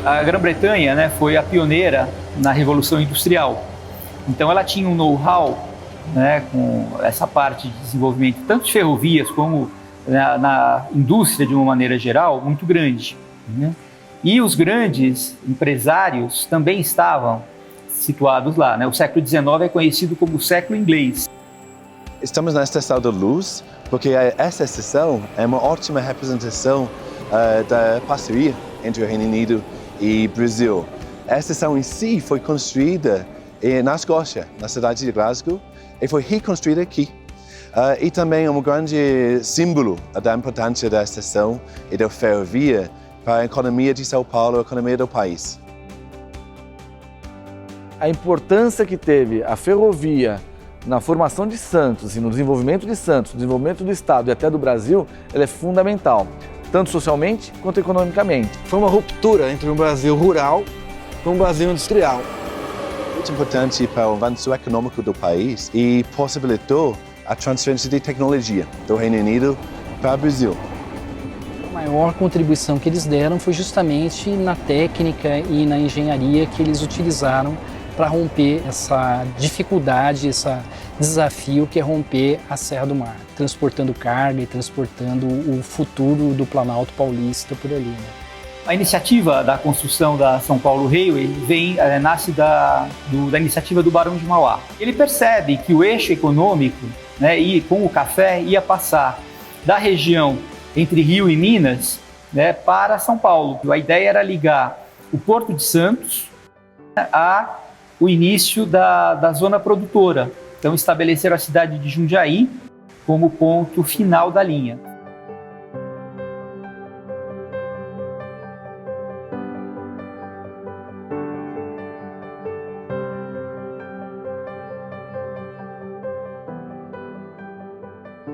A Grã-Bretanha, né, foi a pioneira na Revolução Industrial. Então ela tinha um know-how, né, com essa parte de desenvolvimento, tanto de ferrovias como na indústria de uma maneira geral, muito grande, né? E os grandes empresários também estavam situados lá, né? O século XIX é conhecido como o século inglês. Estamos na Estação da Luz porque essa estação é uma ótima representação da parceria entre o Reino Unido e Brasil. A estação em si foi construída na Escócia, na cidade de Glasgow, e foi reconstruída aqui. E também é um grande símbolo da importância da estação e da ferrovia para a economia de São Paulo, a economia do país. A importância que teve a ferrovia na formação de Santos e no desenvolvimento de Santos, no desenvolvimento do Estado e até do Brasil, ela é fundamental, tanto socialmente quanto economicamente. Foi uma ruptura entre um Brasil rural e um Brasil industrial. Muito importante para o avanço econômico do país e possibilitou a transferência de tecnologia do Reino Unido para o Brasil. A maior contribuição que eles deram foi justamente na técnica e na engenharia que eles utilizaram para romper essa dificuldade, esse desafio que é romper a Serra do Mar, transportando carga e transportando o futuro do Planalto Paulista por ali, né? A iniciativa da construção da São Paulo Railway nasce da iniciativa do Barão de Mauá. Ele percebe que o eixo econômico, né, e com o café ia passar da região entre Rio e Minas, né, para São Paulo. A ideia era ligar o Porto de Santos ao início da zona produtora. Então estabeleceram a cidade de Jundiaí como ponto final da linha.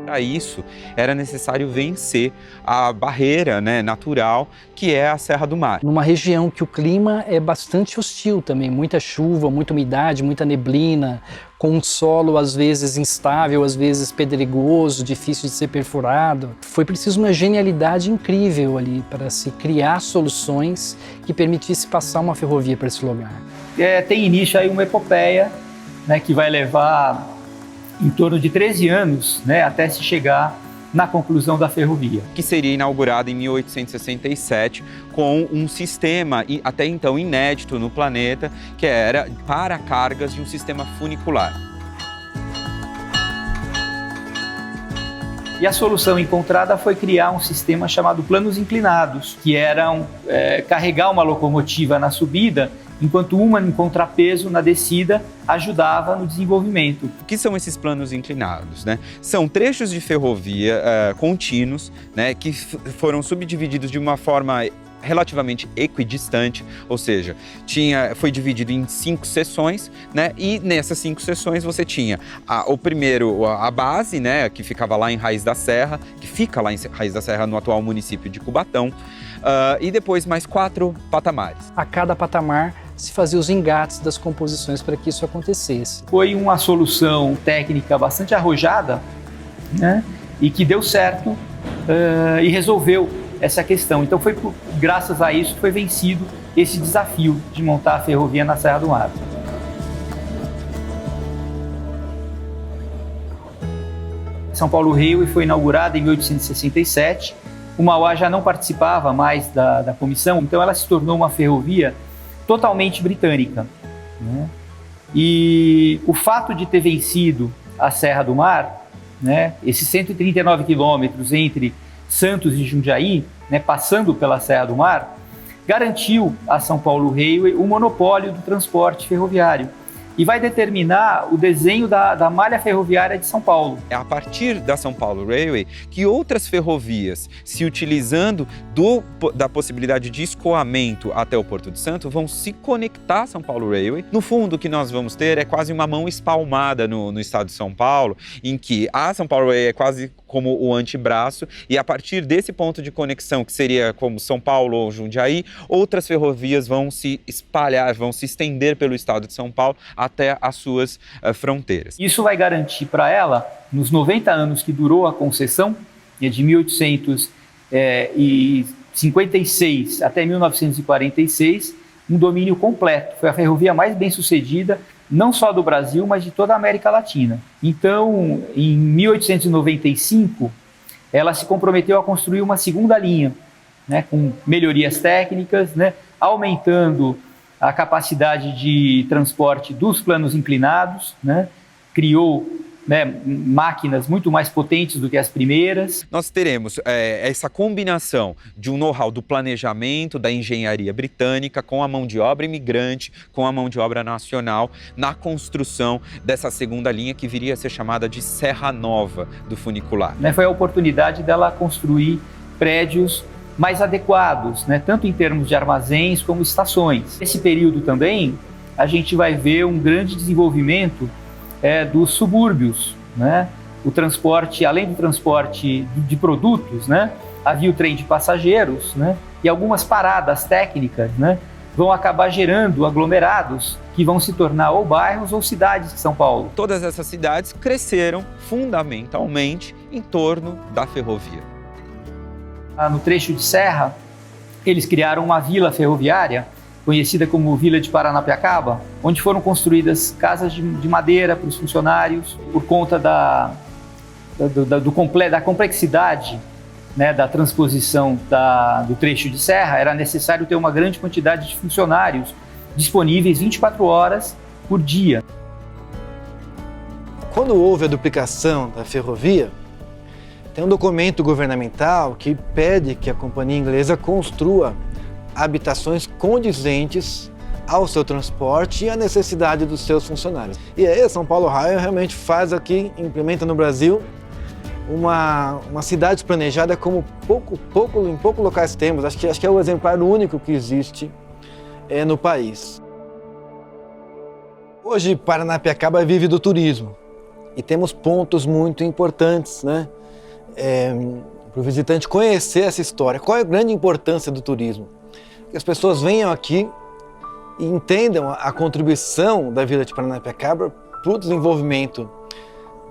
Para isso, era necessário vencer a barreira, né, natural, que é a Serra do Mar. Numa região que o clima é bastante hostil também, muita chuva, muita umidade, muita neblina, com um solo às vezes instável, às vezes pedregoso, difícil de ser perfurado. Foi preciso uma genialidade incrível ali para se criar soluções que permitisse passar uma ferrovia para esse lugar. Tem início aí uma epopeia, né, que vai levar em torno de 13 anos, né, até se chegar na conclusão da ferrovia. Que seria inaugurada em 1867 com um sistema, até então inédito no planeta, que era para cargas de um sistema funicular. E a solução encontrada foi criar um sistema chamado planos inclinados, que eram carregar uma locomotiva na subida, enquanto uma em contrapeso na descida ajudava no desenvolvimento. O que são esses planos inclinados, né? São trechos de ferrovia contínuos, né, que foram subdivididos de uma forma relativamente equidistante, ou seja, foi dividido em 5 seções, né? E nessas 5 seções você tinha a base, né, que ficava lá em Raiz da Serra, que fica lá em Raiz da Serra no atual município de Cubatão, e depois mais 4 patamares. A cada patamar se fazia os engates das composições para que isso acontecesse. Foi uma solução técnica bastante arrojada, né, e que deu certo e resolveu essa questão. Então foi graças a isso que foi vencido esse desafio de montar a ferrovia na Serra do Mar. São Paulo Railway foi inaugurada em 1867. O Mauá já não participava mais da comissão, então ela se tornou uma ferrovia totalmente britânica, né? E o fato de ter vencido a Serra do Mar, né, esses 139 quilômetros entre Santos e Jundiaí, né, passando pela Serra do Mar, garantiu a São Paulo Railway o monopólio do transporte ferroviário e vai determinar o desenho da malha ferroviária de São Paulo. É a partir da São Paulo Railway que outras ferrovias, se utilizando da possibilidade de escoamento até o Porto de Santos, vão se conectar à São Paulo Railway. No fundo, o que nós vamos ter é quase uma mão espalmada no estado de São Paulo, em que a São Paulo Railway é quase como o antebraço, e a partir desse ponto de conexão, que seria como São Paulo ou Jundiaí, outras ferrovias vão se espalhar, vão se estender pelo estado de São Paulo até as suas fronteiras. Isso vai garantir para ela, nos 90 anos que durou a concessão, de 1800 56 até 1946, um domínio completo. Foi a ferrovia mais bem sucedida, não só do Brasil, mas de toda a América Latina. Então, em 1895, ela se comprometeu a construir uma segunda linha, né, com melhorias técnicas, né, aumentando a capacidade de transporte dos planos inclinados, né, criou, né, máquinas muito mais potentes do que as primeiras. Nós teremos essa combinação de um know-how do planejamento, da engenharia britânica, com a mão de obra imigrante, com a mão de obra nacional, na construção dessa segunda linha que viria a ser chamada de Serra Nova do funicular. Né, foi a oportunidade dela construir prédios mais adequados, né, tanto em termos de armazéns como estações. Nesse período também, a gente vai ver um grande desenvolvimento dos subúrbios, né? O transporte, além do transporte de produtos, né? Havia o trem de passageiros, né? E algumas paradas técnicas, né? Vão acabar gerando aglomerados que vão se tornar ou bairros ou cidades de São Paulo. Todas essas cidades cresceram fundamentalmente em torno da ferrovia. No trecho de serra, eles criaram uma vila ferroviária conhecida como Vila de Paranapiacaba, onde foram construídas casas de madeira para os funcionários. Por conta da complexidade, né, da transposição do trecho de serra, era necessário ter uma grande quantidade de funcionários disponíveis 24 horas por dia. Quando houve a duplicação da ferrovia, tem um documento governamental que pede que a companhia inglesa construa habitações condizentes ao seu transporte e à necessidade dos seus funcionários. E aí, São Paulo Railway realmente faz aqui, implementa no Brasil, uma cidade planejada como em poucos locais temos. Acho que é o exemplar único que existe no país. Hoje, Paranapiacaba vive do turismo e temos pontos muito importantes, né? Para o visitante conhecer essa história. Qual é a grande importância do turismo? Que as pessoas venham aqui e entendam a contribuição da Vila de Paranapiacaba para o desenvolvimento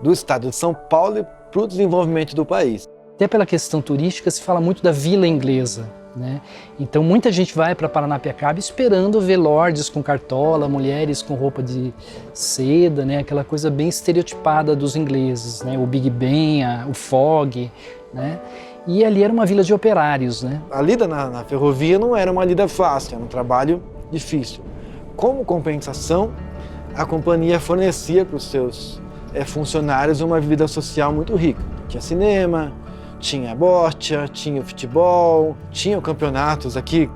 do estado de São Paulo e para o desenvolvimento do país. Até pela questão turística se fala muito da Vila Inglesa, né? Então muita gente vai para Paranapiacaba esperando ver lords com cartola, mulheres com roupa de seda, né? Aquela coisa bem estereotipada dos ingleses, né? O Big Ben, o Fog, né? E ali era uma vila de operários, né? A lida na ferrovia não era uma lida fácil, era um trabalho difícil. Como compensação, a companhia fornecia para os seus funcionários uma vida social muito rica. Tinha cinema, tinha bocha, tinha futebol, tinha campeonatos aqui,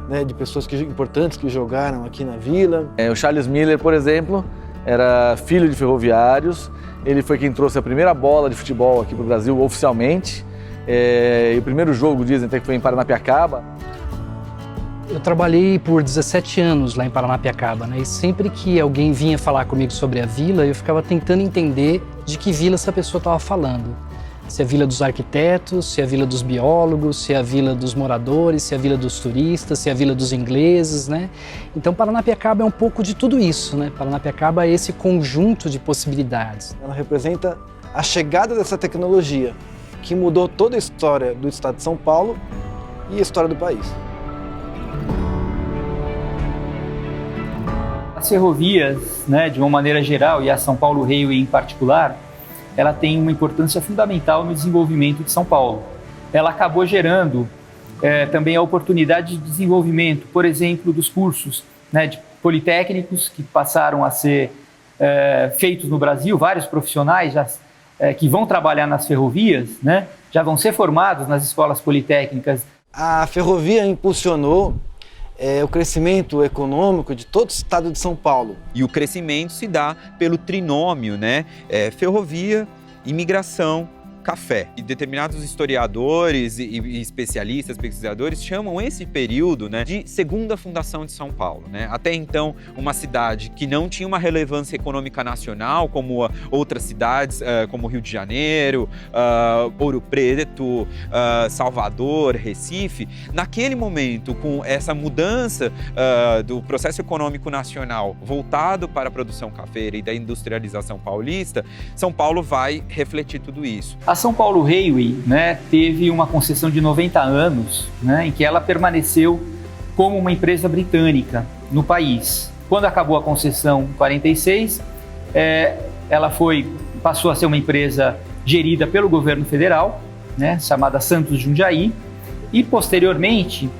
né, de pessoas importantes que jogaram aqui na vila. O Charles Miller, por exemplo, era filho de ferroviários. Ele foi quem trouxe a primeira bola de futebol aqui para o Brasil oficialmente. E o primeiro jogo, dizem, até que foi em Paranapiacaba. Eu trabalhei por 17 anos lá em Paranapiacaba, né? E sempre que alguém vinha falar comigo sobre a vila, eu ficava tentando entender de que vila essa pessoa estava falando. Se é a vila dos arquitetos, se é a vila dos biólogos, se é a vila dos moradores, se é a vila dos turistas, se é a vila dos ingleses, né? Então Paranapiacaba é um pouco de tudo isso, né? Paranapiacaba é esse conjunto de possibilidades. Ela representa a chegada dessa tecnologia, que mudou toda a história do estado de São Paulo e a história do país. As ferrovias, né, de uma maneira geral, e a São Paulo Railway em particular, ela tem uma importância fundamental no desenvolvimento de São Paulo. Ela acabou gerando também a oportunidade de desenvolvimento, por exemplo, dos cursos, né, de politécnicos que passaram a ser feitos no Brasil, vários profissionais já que vão trabalhar nas ferrovias, né, já vão ser formados nas escolas politécnicas. A ferrovia impulsionou o crescimento econômico de todo o estado de São Paulo. E o crescimento se dá pelo trinômio, né? Ferrovia, imigração, café. E determinados historiadores e especialistas, pesquisadores, chamam esse período, né, de segunda fundação de São Paulo, né? Até então, uma cidade que não tinha uma relevância econômica nacional, como outras cidades, como Rio de Janeiro, Ouro Preto, Salvador, Recife. Naquele momento, com essa mudança do processo econômico nacional voltado para a produção cafeira e da industrialização paulista, São Paulo vai refletir tudo isso. A São Paulo Railway, né, teve uma concessão de 90 anos, né, em que ela permaneceu como uma empresa britânica no país. Quando acabou a concessão em 46, ela passou a ser uma empresa gerida pelo governo federal, né, chamada Santos Jundiaí, e posteriormente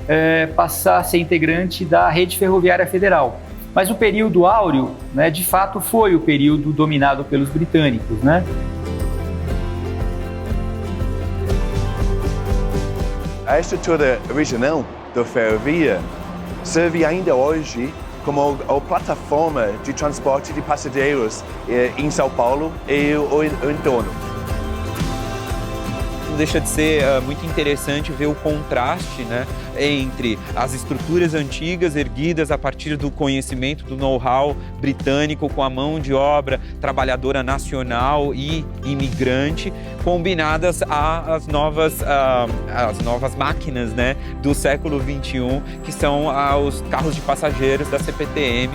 passar a ser integrante da Rede Ferroviária Federal. Mas o período áureo, né, de fato, foi o período dominado pelos britânicos, né? A estrutura original da ferrovia serve ainda hoje como a plataforma de transporte de passageiros em São Paulo e o entorno. Não deixa de ser muito interessante ver o contraste, né, entre as estruturas antigas erguidas a partir do conhecimento, do know-how britânico, com a mão de obra trabalhadora nacional e imigrante, combinadas às novas máquinas, né, do século XXI, que são os carros de passageiros da CPTM.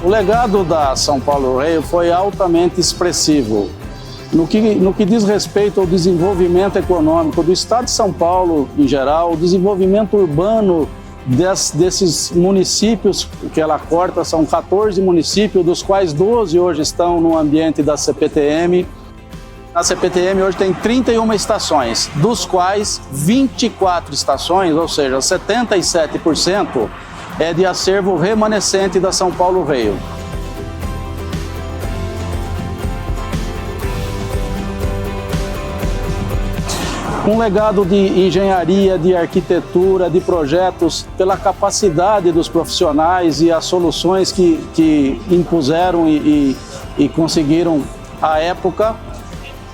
O legado da São Paulo Rail foi altamente expressivo. No que diz respeito ao desenvolvimento econômico do estado de São Paulo em geral, o desenvolvimento urbano desses municípios que ela corta, são 14 municípios, dos quais 12 hoje estão no ambiente da CPTM. A CPTM hoje tem 31 estações, dos quais 24 estações, ou seja, 77%, é de acervo remanescente da São Paulo Rail. Um legado de engenharia, de arquitetura, de projetos, pela capacidade dos profissionais e as soluções que impuseram e conseguiram à época.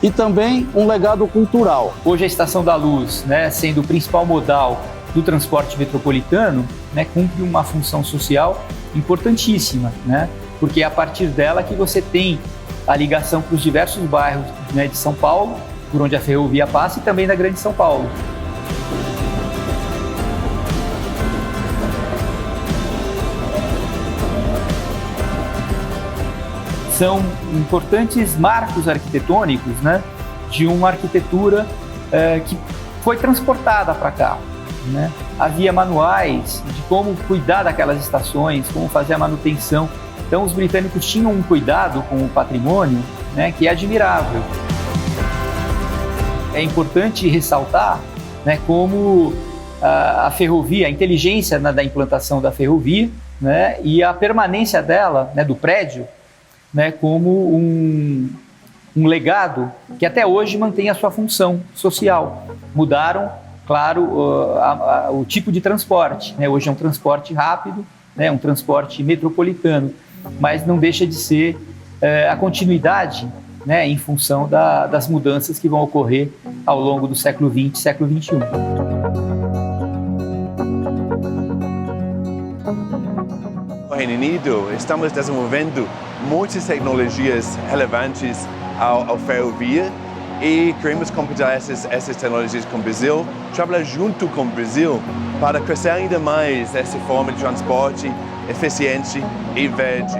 E também um legado cultural. Hoje a Estação da Luz, né, sendo o principal modal do transporte metropolitano, né, cumpre uma função social importantíssima, né, porque é a partir dela que você tem a ligação para os diversos bairros, né, de São Paulo, por onde a ferrovia passa, e também da Grande São Paulo. São importantes marcos arquitetônicos, né, de uma arquitetura que foi transportada para cá, né? Havia manuais de como cuidar daquelas estações, como fazer a manutenção. Então os britânicos tinham um cuidado com o patrimônio, né, que é admirável. É importante ressaltar, né, como a ferrovia, a inteligência da implantação da ferrovia, né, e a permanência dela, né, do prédio, né, como um legado que até hoje mantém a sua função social. Mudaram, claro, o tipo de transporte, né? Hoje é um transporte rápido, né, um transporte metropolitano, mas não deixa de ser a continuidade, né, em função das mudanças que vão ocorrer ao longo do século XX e século XXI. No Reino Unido, estamos desenvolvendo muitas tecnologias relevantes à ferrovia e queremos compartilhar essas tecnologias com o Brasil, trabalhar junto com o Brasil para crescer ainda mais essa forma de transporte eficiente e verde.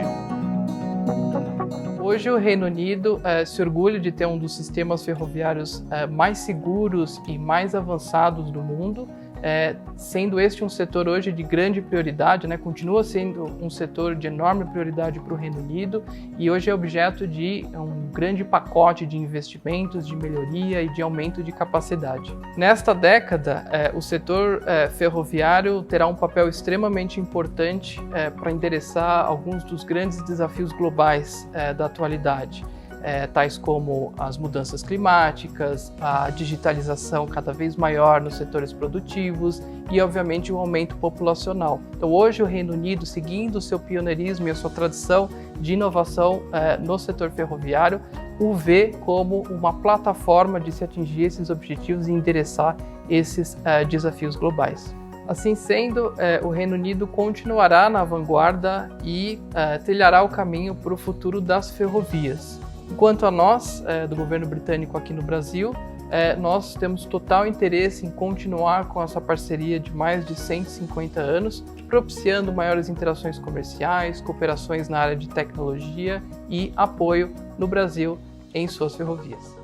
Hoje o Reino Unido se orgulha de ter um dos sistemas ferroviários mais seguros e mais avançados do mundo, sendo este um setor hoje de grande prioridade, né? Continua sendo um setor de enorme prioridade para o Reino Unido e hoje é objeto de um grande pacote de investimentos, de melhoria e de aumento de capacidade. Nesta década, o setor ferroviário terá um papel extremamente importante para endereçar alguns dos grandes desafios globais da atualidade. Tais como as mudanças climáticas, a digitalização cada vez maior nos setores produtivos e, obviamente, o aumento populacional. Então, hoje, o Reino Unido, seguindo o seu pioneirismo e a sua tradição de inovação no setor ferroviário, o vê como uma plataforma de se atingir esses objetivos e endereçar esses desafios globais. Assim sendo, o Reino Unido continuará na vanguarda e trilhará o caminho para o futuro das ferrovias. Quanto a nós, do governo britânico aqui no Brasil, nós temos total interesse em continuar com essa parceria de mais de 150 anos propiciando maiores interações comerciais, cooperações na área de tecnologia e apoio no Brasil em suas ferrovias.